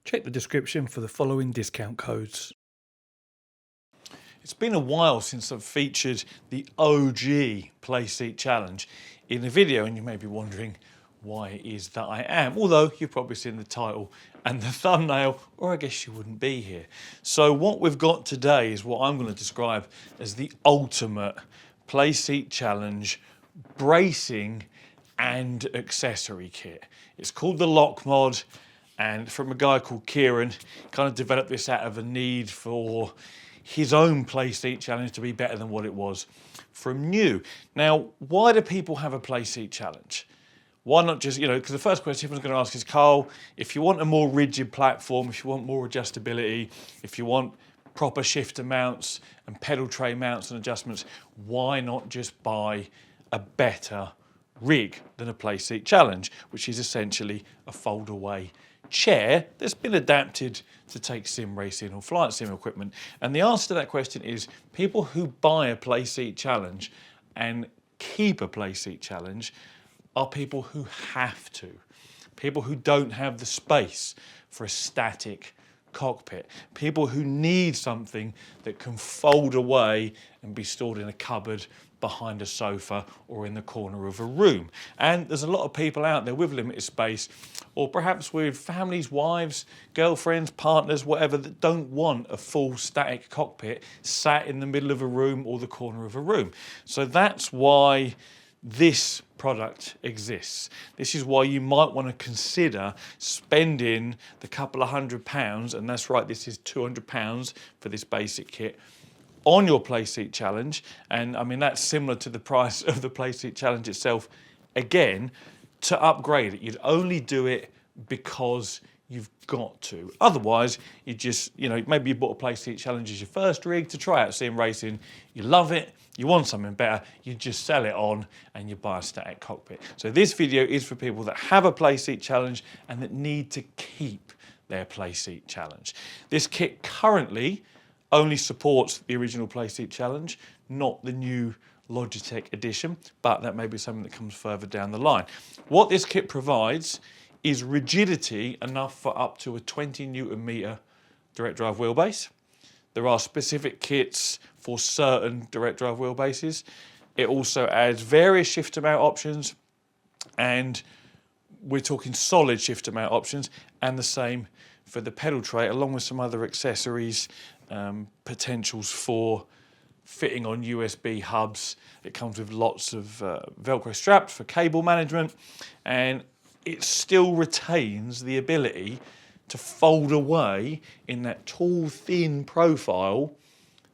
Check the description for the following discount codes. It's been a while since I've featured the OG Playseat Challenge in a video, and you may be wondering why it is that I am, although you've probably seen the title and the thumbnail, or I guess you wouldn't be here. So what we've got today is what I'm going to describe as the ultimate Playseat Challenge bracing and accessory kit. It's called the Lock Mod, and from a guy called Kieran, kind of developed this out of a need for his own Playseat Challenge to be better than what it was from new. Now, why do people have a Playseat Challenge? Why not just, because the first question everyone's going to ask is, Carl, if you want a more rigid platform, if you want more adjustability, if you want proper shifter mounts and pedal tray mounts and adjustments, why not just buy a better rig than a Playseat Challenge, which is essentially a fold-away chair that's been adapted to take sim racing or flight sim equipment? And the answer to that question is people who buy a Playseat Challenge and keep a Playseat Challenge are people who have to. People who don't have the space for a static cockpit. People who need something that can fold away and be stored in a cupboard behind a sofa or in the corner of a room. And there's a lot of people out there with limited space, or perhaps with families, wives, girlfriends, partners, whatever, that don't want a full static cockpit sat in the middle of a room or the corner of a room. So that's why this product exists. This is why you might want to consider spending the couple of £100, and that's right, this is £200 for this basic kit, on your Playseat Challenge. And I mean, that's similar to the price of the Playseat Challenge itself. Again, to upgrade it, you'd only do it because you've got to. Otherwise, you just, maybe you bought a Playseat Challenge as your first rig to try out sim racing, you love it, you want something better, you just sell it on and you buy a static cockpit. So this video is for people that have a Playseat Challenge and that need to keep their Playseat Challenge. This kit currently only supports the original Playseat Challenge, not the new Logitech edition, but that may be something that comes further down the line. What this kit provides is rigidity enough for up to a 20 Newton meter direct drive wheelbase. There are specific kits for certain direct drive wheelbases. It also adds various shifter mount options, and we're talking solid shifter mount options, and the same for the pedal tray, along with some other accessories, potentials for fitting on USB hubs. It comes with lots of Velcro straps for cable management, and it still retains the ability to fold away in that tall, thin profile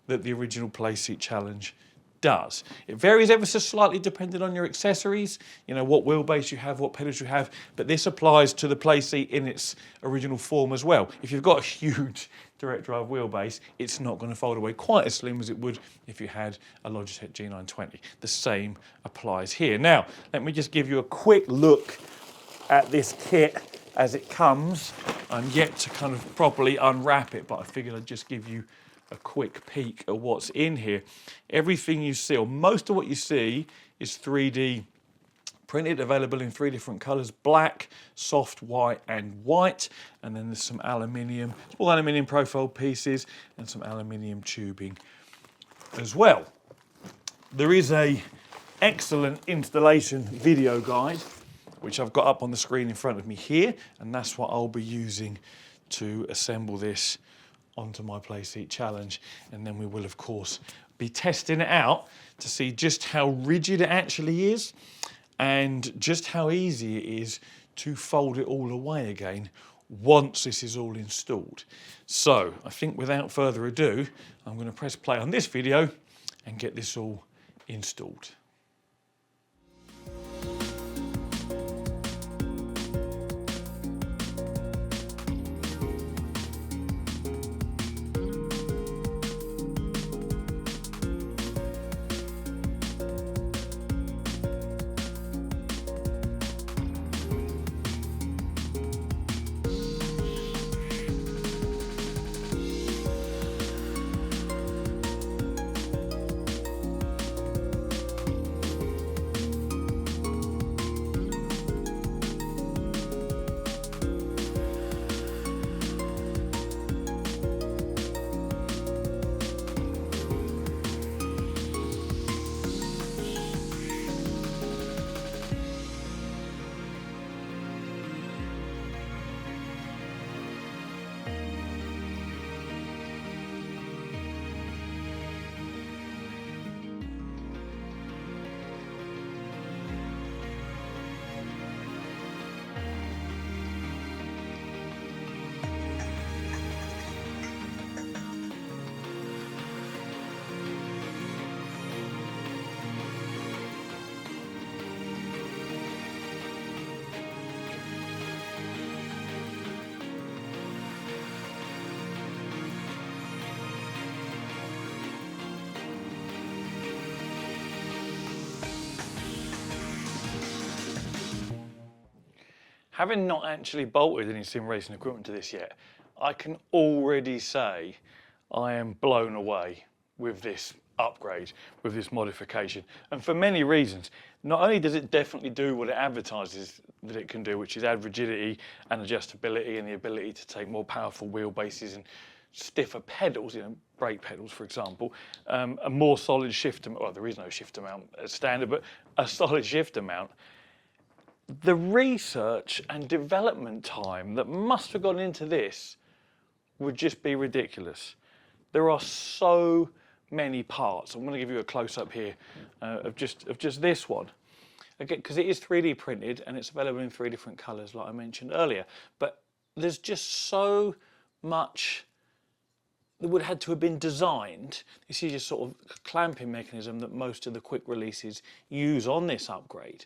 that the original Playseat Challenge does. It varies ever so slightly depending on your accessories, what wheelbase you have, what pedals you have, but this applies to the Playseat in its original form as well. If you've got a huge direct drive wheelbase, it's not going to fold away quite as slim as it would if you had a Logitech G920. The same applies here. Now, let me just give you a quick look at this kit as it comes. I'm yet to kind of properly unwrap it, but I figured I'd just give you a quick peek at what's in here. Everything you see, or most of what you see, is 3D printed, available in 3 different colours: black, soft white and white. And then there's some aluminium, small aluminium profile pieces and some aluminium tubing as well. There is a excellent installation video guide, which I've got up on the screen in front of me here, and that's what I'll be using to assemble this onto my Playseat Challenge. And then we will, of course, be testing it out to see just how rigid it actually is and just how easy it is to fold it all away again once this is all installed. So I think without further ado, I'm going to press play on this video and get this all installed. Having not actually bolted any sim racing equipment to this yet, I can already say I am blown away with this upgrade, with this modification, and for many reasons. Not only does it definitely do what it advertises that it can do, which is add rigidity and adjustability and the ability to take more powerful wheelbases and stiffer pedals, you know, brake pedals, for example, a more solid shifter, well, there is no shifter mount as standard, but a solid shifter mount. The research and development time that must have gone into this would just be ridiculous. There are so many parts. I'm going to give you a close-up here of just this one. Again, because it is 3D printed and it's available in 3 different colours, like I mentioned earlier. But there's just so much that would have to have been designed. This is just sort of clamping mechanism that most of the quick releases use on this upgrade.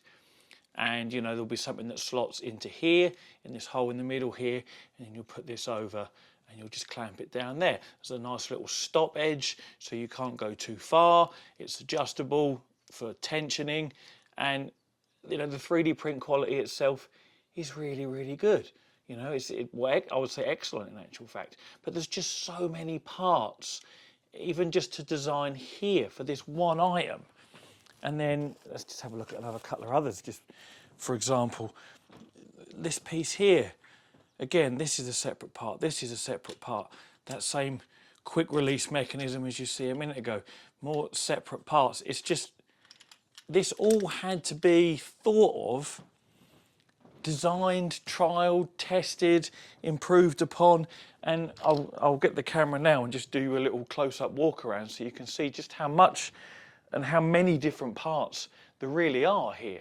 And you know, there'll be something that slots into here, in this hole in the middle here, and then you'll put this over and you'll just clamp it down there. There's a nice little stop edge so you can't go too far. It's adjustable for tensioning, and you know, the 3D print quality itself is really, really good. You know, I would say excellent in actual fact, but there's just so many parts, even just to design here for this one item. And then let's just have a look at another couple of others. Just for example, this piece here. Again, this is a separate part. This is a separate part. That same quick release mechanism as you see a minute ago. More separate parts. It's just, this all had to be thought of, designed, trialed, tested, improved upon. And I'll get the camera now and just do you a little close-up walk around so you can see just how much and how many different parts there really are here.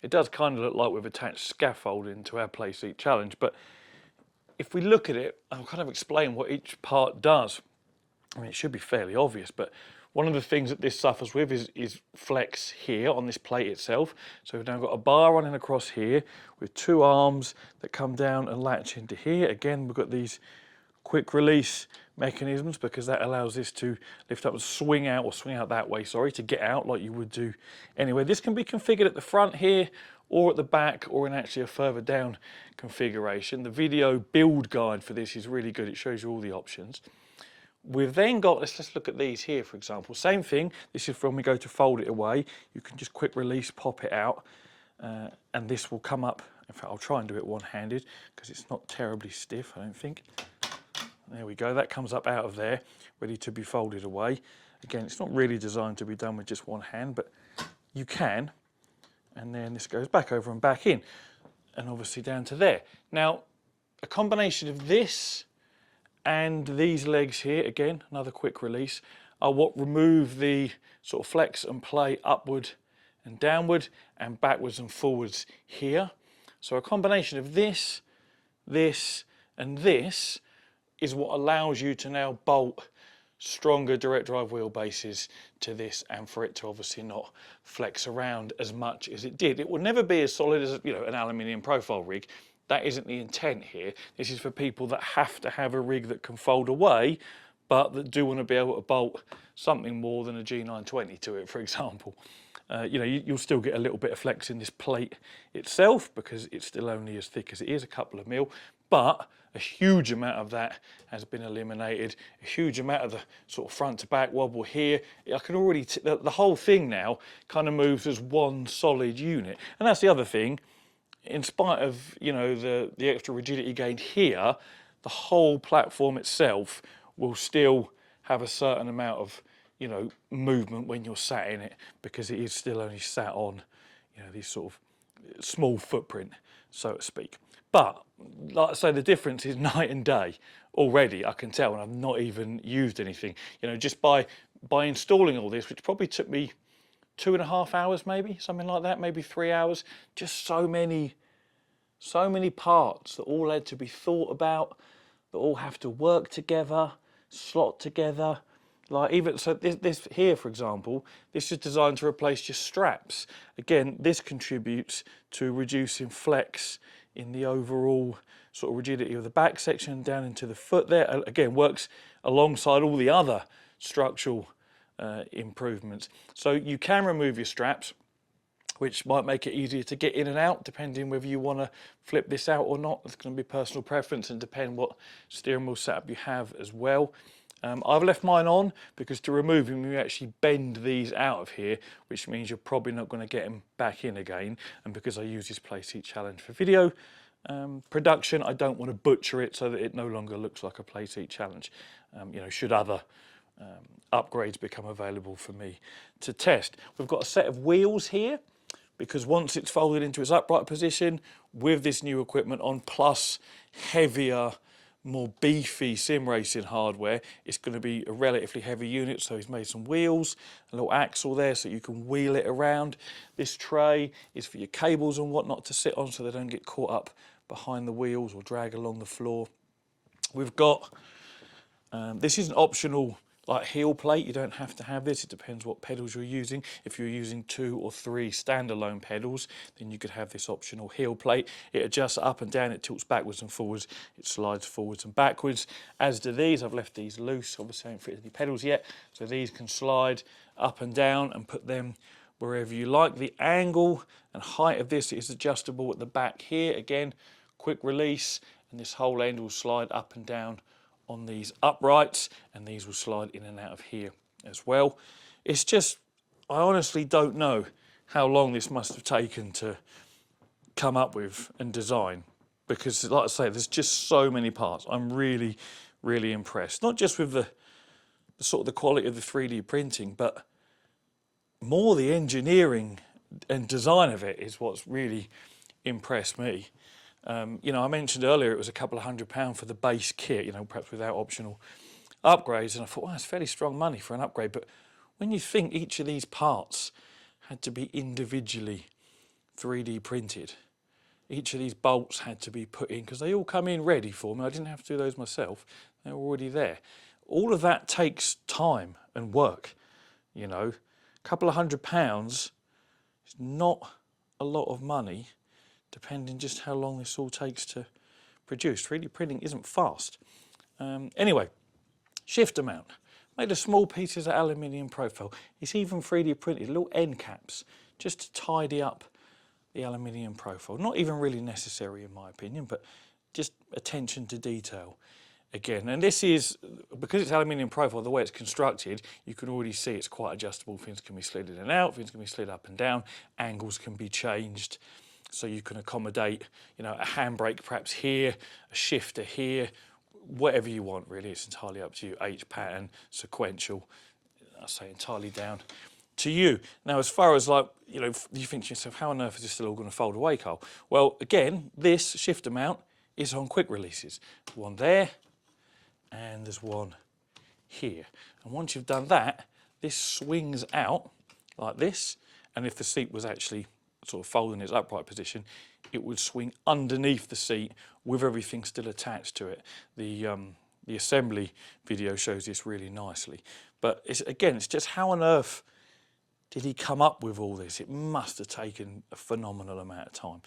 It does kind of look like we've attached scaffolding to our Playseat challenge, but if we look at it, I'll kind of explain what each part does. I mean, it should be fairly obvious, but one of the things that this suffers with is flex here on this plate itself. So we've now got a bar running across here with 2 arms that come down and latch into here. Again, we've got these quick release mechanisms because that allows this to lift up and swing out, or swing out that way, sorry, to get out like you would do anyway. This can be configured at the front here or at the back, or in actually a further down configuration. The video build guide for this is really good. It shows you all the options. We've then got, let's look at these here, for example. Same thing, this is when we go to fold it away. You can just quick release, pop it out, and this will come up. In fact, I'll try and do it one-handed because it's not terribly stiff, I don't think. There we go, that comes up out of there, ready to be folded away. Again, it's not really designed to be done with just one hand, but you can. And then this goes back over and back in, and obviously down to there. Now, a combination of this and these legs here, again, another quick release, are what remove the sort of flex and play upward and downward and backwards and forwards here. So a combination of this, this, and this is what allows you to now bolt stronger direct drive wheelbases to this, and for it to obviously not flex around as much as it did. It will never be as solid as, you know, an aluminium profile rig. That isn't the intent here. This is for people that have to have a rig that can fold away, but that do want to be able to bolt something more than a G920 to it, for example. You know, you'll still get a little bit of flex in this plate itself because it's still only as thick as it is, a couple of mil, but a huge amount of that has been eliminated. A huge amount of the sort of front to back wobble here. I can already, the whole thing now kind of moves as one solid unit. And that's the other thing, in spite of, you know, the extra rigidity gained here, the whole platform itself will still have a certain amount of, you know, movement when you're sat in it, because it is still only sat on, you know, these sort of small footprint, so to speak. But like I say, the difference is night and day already. I can tell, and I've not even used anything. You know, just by installing all this, which probably took me 2.5 hours, maybe something like that, maybe 3 hours. Just so many parts that all had to be thought about, that all have to work together, slot together. Like even so, this here, for example, this is designed to replace just straps. Again, this contributes to reducing flex in the overall sort of rigidity of the back section down into the foot there. Again, works alongside all the other structural improvements. So you can remove your straps which might make it easier to get in and out, depending whether you want to flip this out or not. It's going to be personal preference and depend what steering wheel setup you have as well. I've left mine on because to remove them, you actually bend these out of here, which means you're probably not going to get them back in again. And because I use this Playseat Challenge for video production, I don't want to butcher it so that it no longer looks like a Playseat Challenge. You know, should other upgrades become available for me to test. We've got a set of wheels here because once it's folded into its upright position with this new equipment on, plus heavier, more beefy sim racing hardware, it's going to be a relatively heavy unit. So he's made some wheels, a little axle there so you can wheel it around. This tray is for your cables and whatnot to sit on so they don't get caught up behind the wheels or drag along the floor. We've got, this is an optional like heel plate. You don't have to have this, it depends what pedals you're using. If you're using 2 or 3 standalone pedals, then you could have this optional heel plate. It adjusts up and down, it tilts backwards and forwards, it slides forwards and backwards, as do these. I've left these loose, obviously I haven't fitted any pedals yet, so these can slide up and down and put them wherever you like. The angle and height of this is adjustable at the back here. Again, quick release, and this whole end will slide up and down on these uprights, and these will slide in and out of here as well. It's just, I honestly don't know how long this must have taken to come up with and design, because like I say, there's just so many parts. I'm really, really impressed. Not just with the sort of the quality of the 3D printing, but more the engineering and design of it is what's really impressed me. You know, I mentioned earlier it was a couple of £100 for the base kit, you know, perhaps without optional upgrades, and I thought, well, that's fairly strong money for an upgrade. But when you think each of these parts had to be individually 3D printed, each of these bolts had to be put in, because they all come in ready for me. I didn't have to do those myself, they were already there. All of that takes time and work, you know. A couple of £100 is not a lot of money, depending just how long this all takes to produce. 3D printing isn't fast. Anyway, shifter mount. Made of small pieces of aluminium profile. It's even 3D printed, little end caps, just to tidy up the aluminium profile. Not even really necessary in my opinion, but just attention to detail again. And this is, because it's aluminium profile, the way it's constructed, you can already see it's quite adjustable. Things can be slid in and out, things can be slid up and down, angles can be changed. So you can accommodate, you know, a handbrake perhaps here, a shifter here, whatever you want really. It's entirely up to you. H pattern, sequential, I say entirely down to you. Now, as far as like, you know, you think to yourself, how on earth is this still all going to fold away, Carl? Well, again, this shifter mount is on quick releases. One there, and there's one here. And once you've done that, this swings out like this. And if the seat was actually sort of folding its upright position, it would swing underneath the seat with everything still attached to it. The assembly video shows this really nicely. But it's, again, it's just how on earth did he come up with all this? It must have taken a phenomenal amount of time.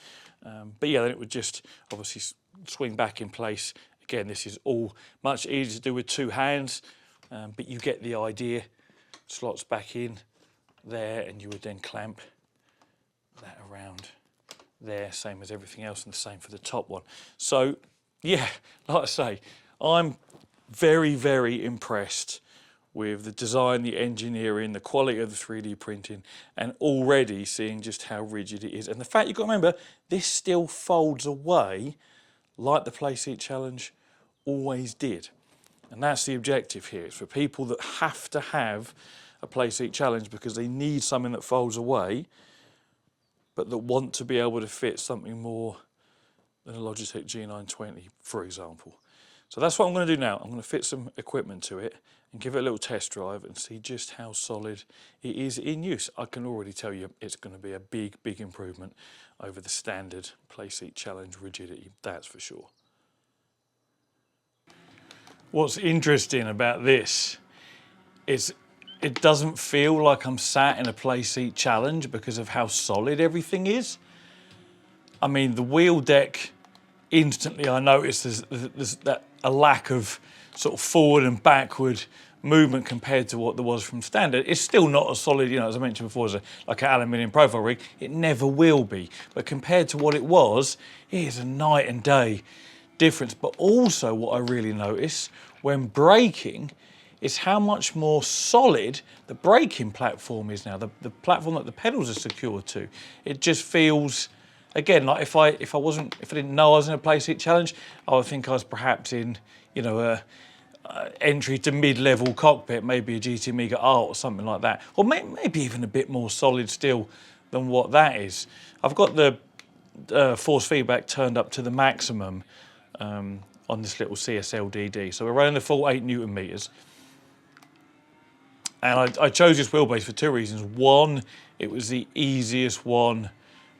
But yeah, then it would just obviously swing back in place. Again, this is all much easier to do with 2 hands, but you get the idea. Slots back in there, and you would then clamp that around there, same as everything else, and the same for the top one. So yeah, like I say, I'm very, very impressed with the design, the engineering, the quality of the 3D printing, and already seeing just how rigid it is. And the fact you've got to remember, this still folds away like the Playseat Challenge always did. And that's the objective here. It's for people that have to have a Playseat Challenge because they need something that folds away, but that want to be able to fit something more than a Logitech G920, for example. So that's what I'm going to do now. I'm going to fit some equipment to it and give it a little test drive and see just how solid it is in use. I can already tell you it's going to be a big, big improvement over the standard Playseat Challenge rigidity, that's for sure. What's interesting about this is it doesn't feel like I'm sat in a Playseat Challenge because of how solid everything is. I mean, the wheel deck, instantly I noticed there's a lack of sort of forward and backward movement compared to what there was from standard. It's still not as solid, you know, as I mentioned before, as like an aluminium profile rig. It never will be. But compared to what it was, it is a night and day difference. But also what I really notice when braking is how much more solid the braking platform is now, the platform that the pedals are secured to. It just feels, again, like if I didn't know I was in a Playseat challenge, I would think I was perhaps in, you know, a entry to mid-level cockpit, maybe a GT Amiga Art or something like that, or maybe even a bit more solid still than what that is. I've got the force feedback turned up to the maximum on this little CSL-DD. So we're running the full 8 Newton meters. And I chose this wheelbase for 2 reasons. One, it was the easiest one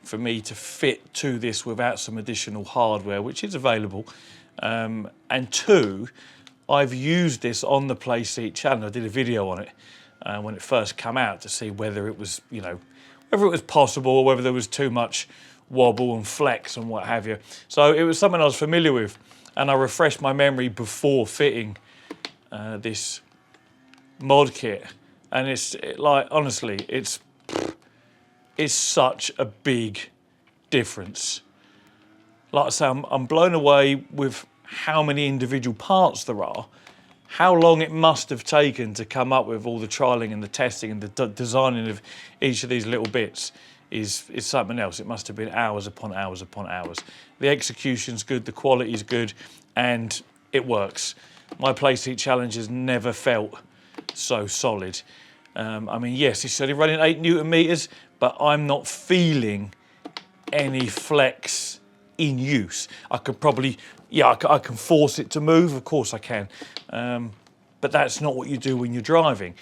for me to fit to this without some additional hardware, which is available. And 2, I've used this on the Playseat challenge. I did a video on it when it first came out to see whether it was, you know, whether it was possible or whether there was too much wobble and flex and what have you. So it was something I was familiar with, and I refreshed my memory before fitting this mod kit, and like, honestly, it's such a big difference. Like I say, I'm blown away with how many individual parts there are, how long it must have taken to come up with all the trialing and the testing and the designing of each of these little bits is something else. It must have been hours upon hours upon hours. The execution's good, the quality's good, and it works. My Playseat challenge has never felt so solid. I mean, yes, it's only running 8 Newton meters, but I'm not feeling any flex in use. I could probably, yeah, I can force it to move, of course I can, but that's not what you do when you're driving.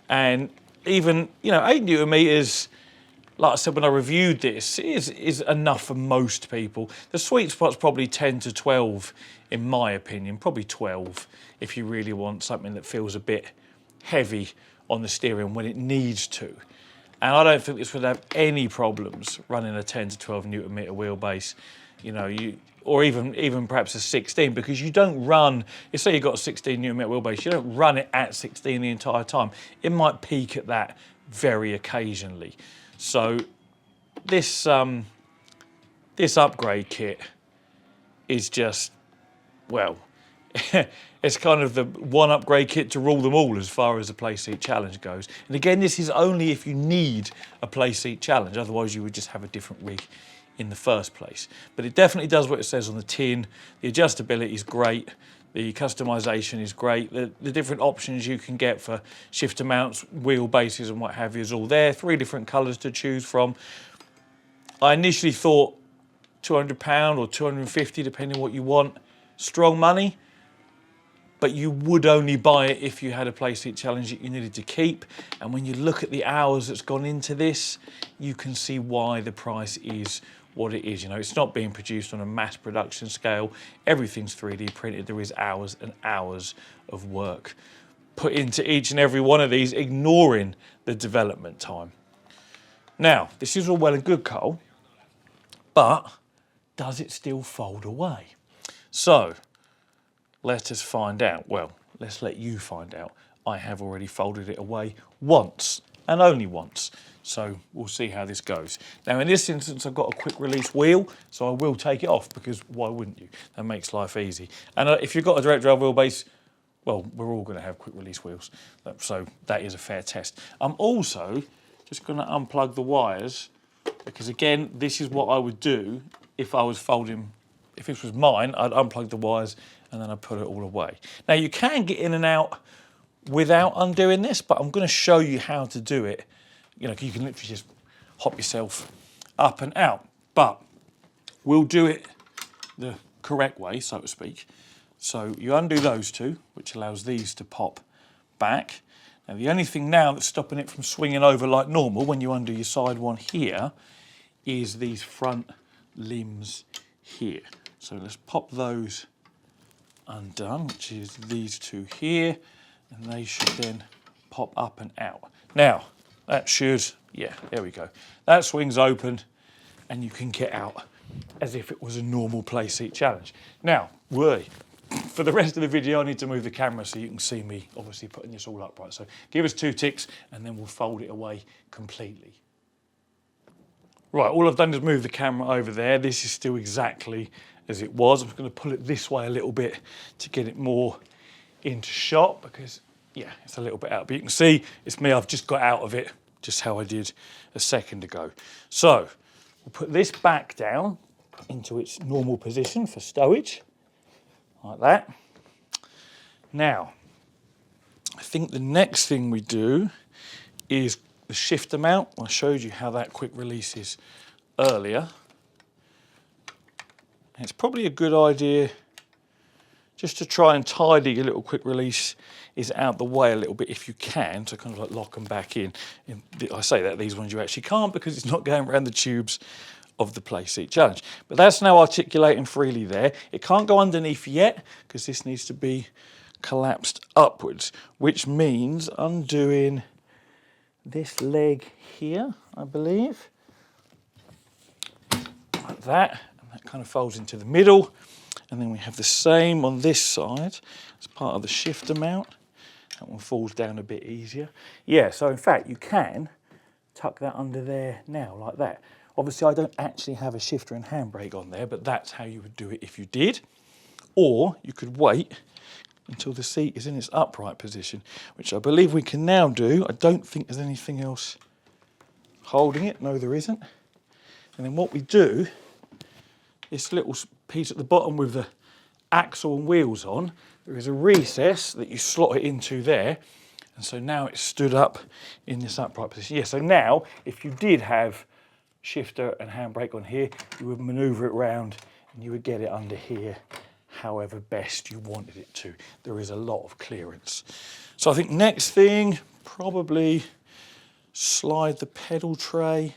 And even, you know, 8 Newton meters, like I said when I reviewed this, is enough for most people. The sweet spot's probably 10 to 12, in my opinion, probably 12 if you really want something that feels a bit heavy on the steering when it needs to. And I don't think this would have any problems running a 10 to 12 Newton meter wheelbase, you know, or even perhaps a 16, because you don't run, you say you've got a 16 Newton meter wheelbase, you don't run it at 16 the entire time. It might peak at that very occasionally. So this this upgrade kit is just, well, it's kind of the one upgrade kit to rule them all as far as the Playseat challenge goes. And again, this is only if you need a Playseat challenge, otherwise you would just have a different rig in the first place. But it definitely does what it says on the tin. The adjustability is great. The customization is great. The different options you can get for shifter mounts, wheelbases and what have you is all there. 3 different colours to choose from. I initially thought £200 or £250, depending on what you want. Strong money, but you would only buy it if you had a Playseat challenge that you needed to keep. And when you look at the hours that's gone into this, you can see why the price is what it is. You know, it's not being produced on a mass production scale. Everything's 3D printed. There is hours and hours of work put into each and every one of these, ignoring the development time. Now, this is all well and good, Cole, but does it still fold away? So, let us find out. Well, let's let you find out. I have already folded it away once, and only once. So we'll see how this goes. Now in this instance, I've got a quick release wheel, so I will take it off because why wouldn't you? That makes life easy. And if you've got a direct drive wheelbase, well, we're all going to have quick release wheels. So that is a fair test. I'm also just going to unplug the wires because again, this is what I would do if I was folding. If this was mine, I'd unplug the wires and then I'd put it all away. Now you can get in and out without undoing this, but I'm going to show you how to do it. You know, you can literally just hop yourself up and out, but we'll do it the correct way, so to speak. So you undo those two, which allows these to pop back. Now the only thing now that's stopping it from swinging over like normal when you undo your side one here is these front limbs here. So let's pop those undone, which is these two here, and they should then pop up and out. Now, that should, yeah, there we go. That swings open and you can get out as if it was a normal Playseat challenge. Now, for the rest of the video, I need to move the camera so you can see me obviously putting this all upright. So give us 2 ticks and then we'll fold it away completely. Right, all I've done is move the camera over there. This is still exactly as it was. I'm just going to pull it this way a little bit to get it more into shot because, yeah, it's a little bit out. But you can see it's me. I've just got out of it, just how I did a second ago. So we'll put this back down into its normal position for stowage, like that. Now, I think the next thing we do is the shifter mount. I showed you how that quick releases earlier. And it's probably a good idea just to try and tidy your little quick release is out the way a little bit if you can, to kind of like lock them back in. I say that these ones you actually can't because it's not going around the tubes of the Playseat Challenge. But that's now articulating freely there. It can't go underneath yet because this needs to be collapsed upwards, which means undoing this leg here, I believe, like that, and that kind of folds into the middle. And then we have the same on this side as part of the shifter mount. That one falls down a bit easier. Yeah, so in fact, you can tuck that under there now, like that. Obviously, I don't actually have a shifter and handbrake on there, but that's how you would do it if you did. Or you could wait until the seat is in its upright position, which I believe we can now do. I don't think there's anything else holding it. No, there isn't. And then what we do, this little piece at the bottom with the axle and wheels on, there is a recess that you slot it into there. And so now it's stood up in this upright position. Yeah, so now if you did have shifter and handbrake on here, you would maneuver it round and you would get it under here however best you wanted it to. There is a lot of clearance. So I think next thing, probably slide the pedal tray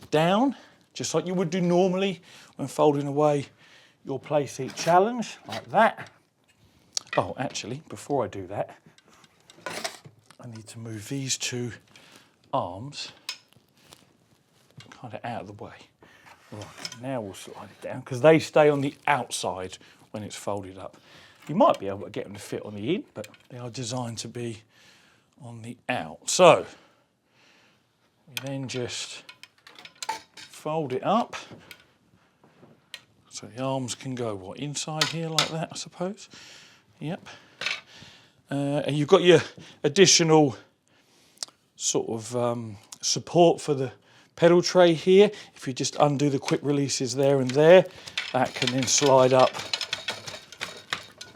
down, just like you would do normally when folding away your Playseat Challenge, like that. Oh, actually, before I do that, I need to move these 2 arms kind of out of the way. Right, now we'll slide it down because they stay on the outside when it's folded up. You might be able to get them to fit on the in, but they are designed to be on the out. So we then just fold it up so the arms can go, what, inside here like that, I suppose? Yep. And you've got your additional sort of support for the pedal tray here. If you just undo the quick releases there and there, that can then slide up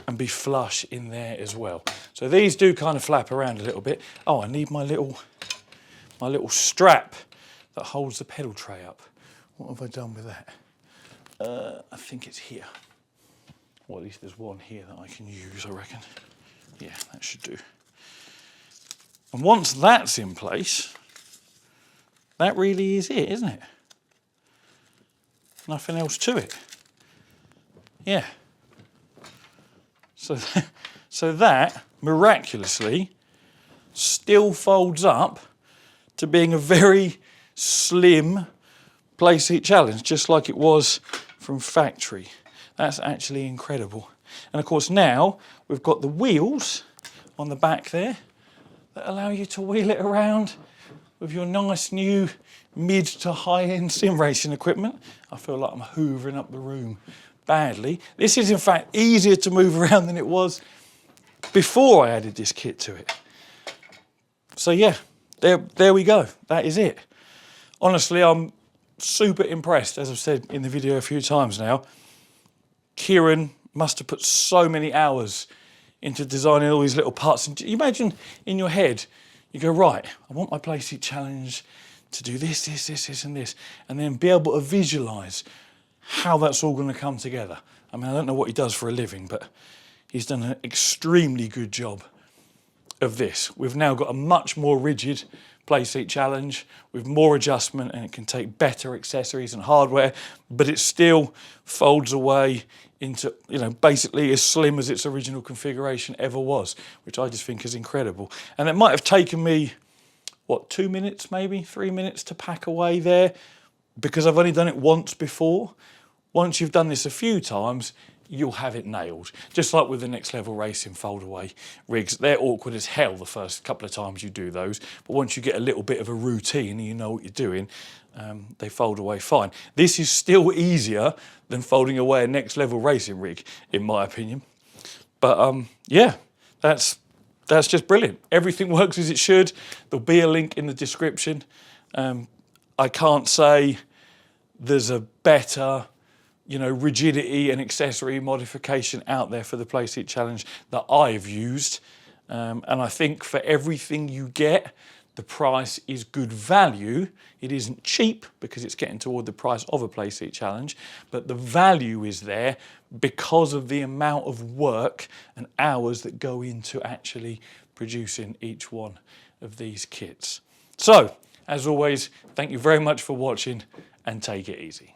and be flush in there as well. So these do kind of flap around a little bit. Oh, I need my little strap that holds the pedal tray up. What have I done with that? I think it's here. Well, at least there's one here that I can use, I reckon. Yeah, that should do. And once that's in place, that really is it, isn't it? Nothing else to it. Yeah. So that, miraculously, still folds up to being a very slim Playseat Challenge, just like it was from factory. That's actually incredible. And of course now, we've got the wheels on the back there that allow you to wheel it around with your nice new mid to high-end sim racing equipment. I feel like I'm hoovering up the room badly. This is in fact easier to move around than it was before I added this kit to it. So yeah, there we go. That is it. Honestly, I'm super impressed, as I've said in the video a few times now. Kieran must have put so many hours into designing all these little parts. And you imagine in your head, you go, right, I want my Playseat Challenge to do this, this, this, this, and this, and then be able to visualise how that's all going to come together. I mean, I don't know what he does for a living, but he's done an extremely good job of this. We've now got a much more rigid Playseat Challenge with more adjustment, and it can take better accessories and hardware, but it still folds away into, you know, basically as slim as its original configuration ever was, which I just think is incredible. And it might have taken me, what, 2 minutes, maybe 3 minutes to pack away there, because I've only done it once before. Once you've done this a few times, you'll have it nailed. Just like with the Next Level Racing foldaway rigs, they're awkward as hell the first couple of times you do those, but once you get a little bit of a routine and you know what you're doing, they fold away fine. This is still easier than folding away a Next Level Racing rig, in my opinion. But yeah, that's just brilliant. Everything works as it should. There'll be a link in the description. I can't say there's a better, rigidity and accessory modification out there for the Playseat Challenge that I've used. And I think for everything you get, the price is good value. It isn't cheap because it's getting toward the price of a Playseat Challenge, but the value is there because of the amount of work and hours that go into actually producing each one of these kits. So, as always, thank you very much for watching and take it easy.